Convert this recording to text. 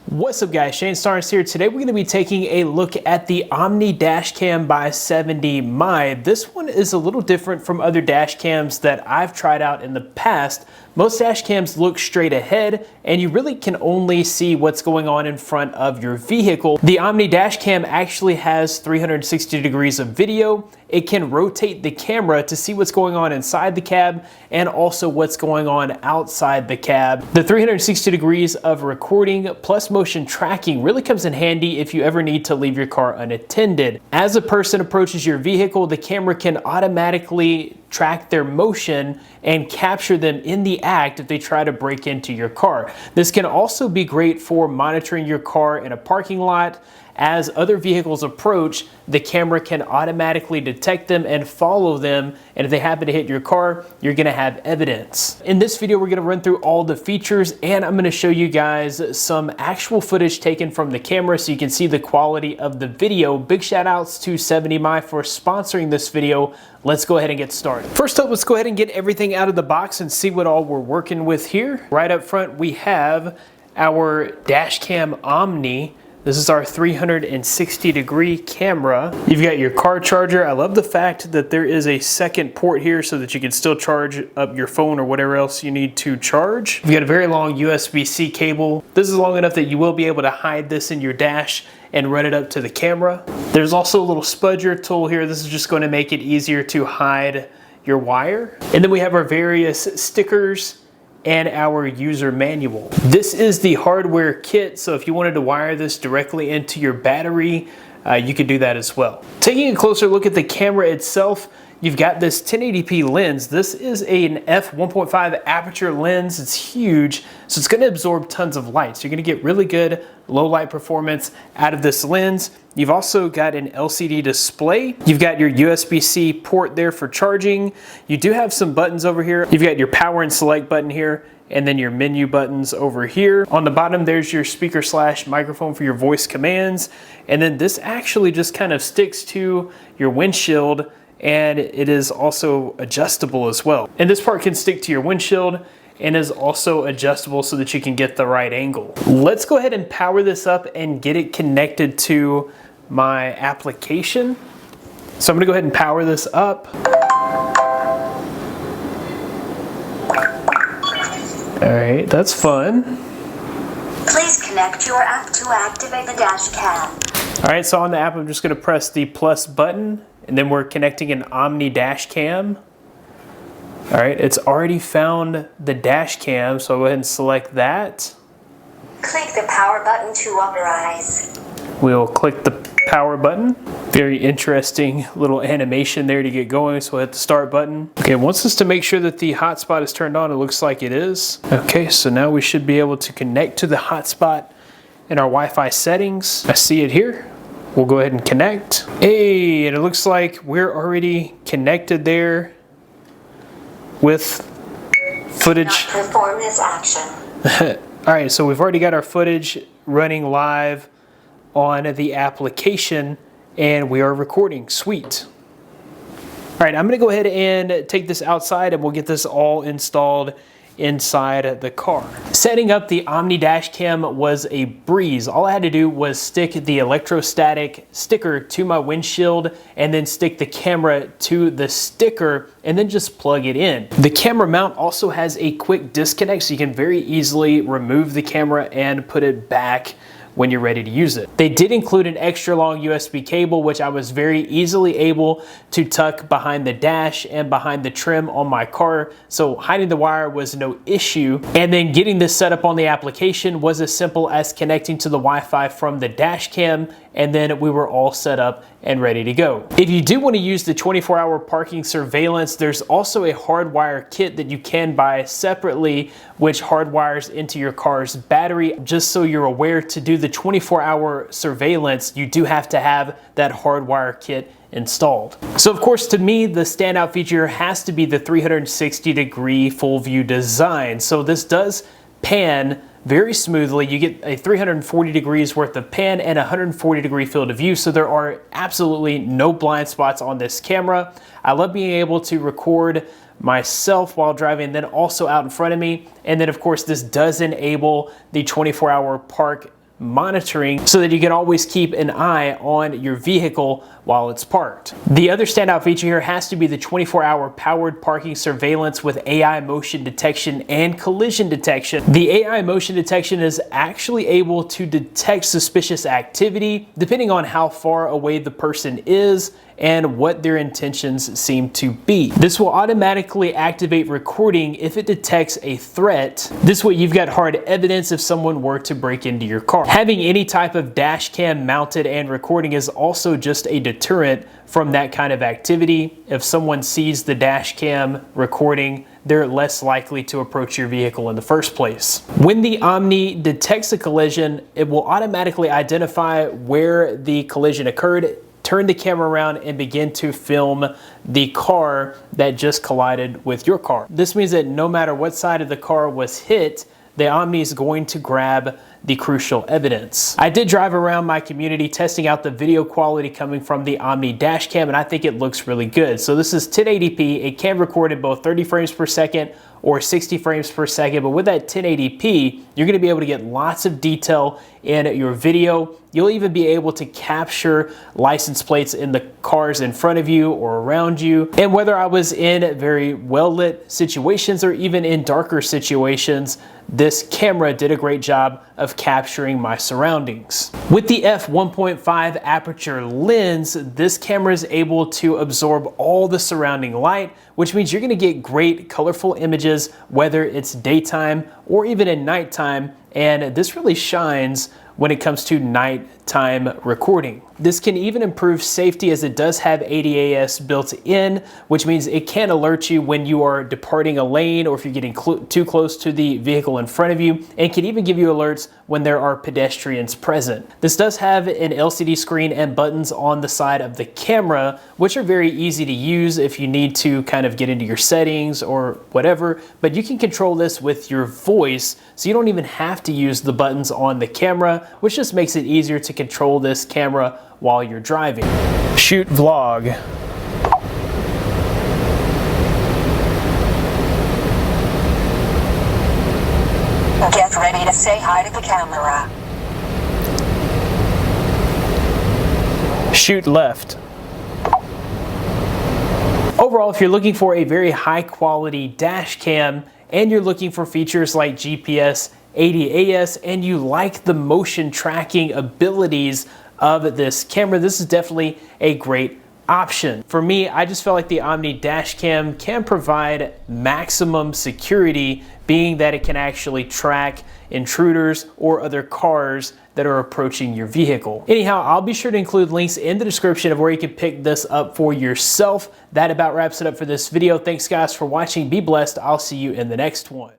What's up guys, Shane Starnes here. Today we're going to be taking a look at the Omni dash cam by 70My. This one is a little different from other dash cams that I've tried out in the past. Most dash cams look straight ahead and you really can only see what's going on in front of your vehicle. The Omni dash cam actually has 360 degrees of video. It can rotate the camera to see what's going on inside the cab and also what's going on outside the cab. The 360 degrees of recording plus motion tracking really comes in handy if you ever need to leave your car unattended. As a person approaches your vehicle, the camera can automatically track their motion and capture them in the act if they try to break into your car. This can also be great for monitoring your car in a parking lot. As other vehicles approach, the camera can automatically detect them and follow them, and if they happen to hit your car, you're gonna have evidence. In this video, we're gonna run through all the features, and I'm gonna show you guys some actual footage taken from the camera so you can see the quality of the video. Big shout outs to 70My for sponsoring this video. Let's go ahead and get started. First up, let's go ahead and get everything out of the box and see what all we're working with here. Right up front, we have our dash cam Omni. This is our 360 degree camera. You've got your car charger. I love the fact that there is a second port here so that you can still charge up your phone or whatever else you need to charge. You've got a very long USB-C cable. This is long enough that you will be able to hide this in your dash and run it up to the camera. There's also a little spudger tool here. This is just going to make it easier to hide your wire. And then we have our various stickers and our user manual. This is the hardware kit, so if you wanted to wire this directly into your battery, you could do that as well. Taking a closer look at the camera itself, you've got this 1080p lens. This is an f1.5 aperture lens. It's huge, so it's going to absorb tons of light. So you're going to get really good low light performance out of this lens. You've also got an LCD display. You've got your USB-C port there for charging. You do have some buttons over here. You've got your power and select button here, and then your menu buttons over here. On the bottom, there's your speaker / microphone for your voice commands. And then this actually just kind of sticks to your windshield, and it is also adjustable as well. And this part can stick to your windshield and is also adjustable so that you can get the right angle. Let's go ahead and power this up and get it connected to my application. So I'm gonna go ahead and power this up. All right, that's fun. Please connect your app to activate the dash cam. All right, so on the app, I'm just gonna press the plus button, and then we're connecting an Omni dash cam. All right, it's already found the dash cam, so I'll go ahead and select that. Click the power button to authorize. We'll click the power button. Very interesting little animation there to get going, so we'll hit the start button. Okay, it wants us to make sure that the hotspot is turned on. It looks like it is. Okay, so now we should be able to connect to the hotspot in our Wi-Fi settings. I see it here. We'll go ahead and connect. Hey, and it looks like we're already connected there with footage. Not perform this action. All right, so we've already got our footage running live on the application and we are recording. Sweet. All right, I'm gonna go ahead and take this outside and we'll get this all installed inside the car. Setting up the Omni dash cam was a breeze. All I had to do was stick the electrostatic sticker to my windshield and then stick the camera to the sticker and then just plug it in. The camera mount also has a quick disconnect, so you can very easily remove the camera and put it back when you're ready to use it. They did include an extra long USB cable, which I was very easily able to tuck behind the dash and behind the trim on my car, so hiding the wire was no issue. And then getting this set up on the application was as simple as connecting to the Wi-Fi from the dash cam, and then we were all set up and ready to go. If you do want to use the 24-hour parking surveillance, there's also a hardwire kit that you can buy separately, which hardwires into your car's battery. Just so you're aware, to do the 24-hour surveillance, you do have to have that hardwire kit installed. So of course, to me, the standout feature has to be the 360 degree full view design. So this does pan very smoothly. You get a 340 degrees worth of pan and 140 degree field of view, so there are absolutely no blind spots on this camera. I love being able to record myself while driving, then also out in front of me. And then of course this does enable the 24-hour park monitoring so that you can always keep an eye on your vehicle while it's parked. The other standout feature here has to be the 24-hour powered parking surveillance with AI motion detection and collision detection. The AI motion detection is actually able to detect suspicious activity depending on how far away the person is and what their intentions seem to be. This will automatically activate recording if it detects a threat. This way you've got hard evidence if someone were to break into your car. Having any type of dash cam mounted and recording is also just a deterrent from that kind of activity. If someone sees the dash cam recording, they're less likely to approach your vehicle in the first place. When the Omni detects a collision, it will automatically identify where the collision occurred, turn the camera around and begin to film the car that just collided with your car. This means that no matter what side of the car was hit, the Omni is going to grab the crucial evidence. I did drive around my community testing out the video quality coming from the Omni dash cam, and I think it looks really good. So this is 1080p. It can record at both 30 frames per second or 60 frames per second, but with that 1080p, you're gonna be able to get lots of detail in your video. You'll even be able to capture license plates in the cars in front of you or around you. And whether I was in very well-lit situations or even in darker situations, this camera did a great job of capturing my surroundings. With the f1.5 aperture lens, this camera is able to absorb all the surrounding light, which means you're gonna get great colorful images, whether it's daytime or even at nighttime. And this really shines when it comes to nighttime recording. This can even improve safety as it does have ADAS built in, which means it can alert you when you are departing a lane or if you're getting too close to the vehicle in front of you, and can even give you alerts when there are pedestrians present. This does have an LCD screen and buttons on the side of the camera, which are very easy to use if you need to kind of get into your settings or whatever, but you can control this with your voice, so you don't even have to use the buttons on the camera, which just makes it easier to control this camera while you're driving. Shoot vlog. Get ready to say hi to the camera. Shoot left. Overall, if you're looking for a very high quality dash cam and you're looking for features like GPS, ADAS, and you like the motion tracking abilities of this camera, this is definitely a great option. For me, I just felt like the Omni dash cam can provide maximum security, being that it can actually track intruders or other cars that are approaching your vehicle. Anyhow, I'll be sure to include links in the description of where you can pick this up for yourself. That about wraps it up for this video. Thanks guys for watching. Be blessed. I'll see you in the next one.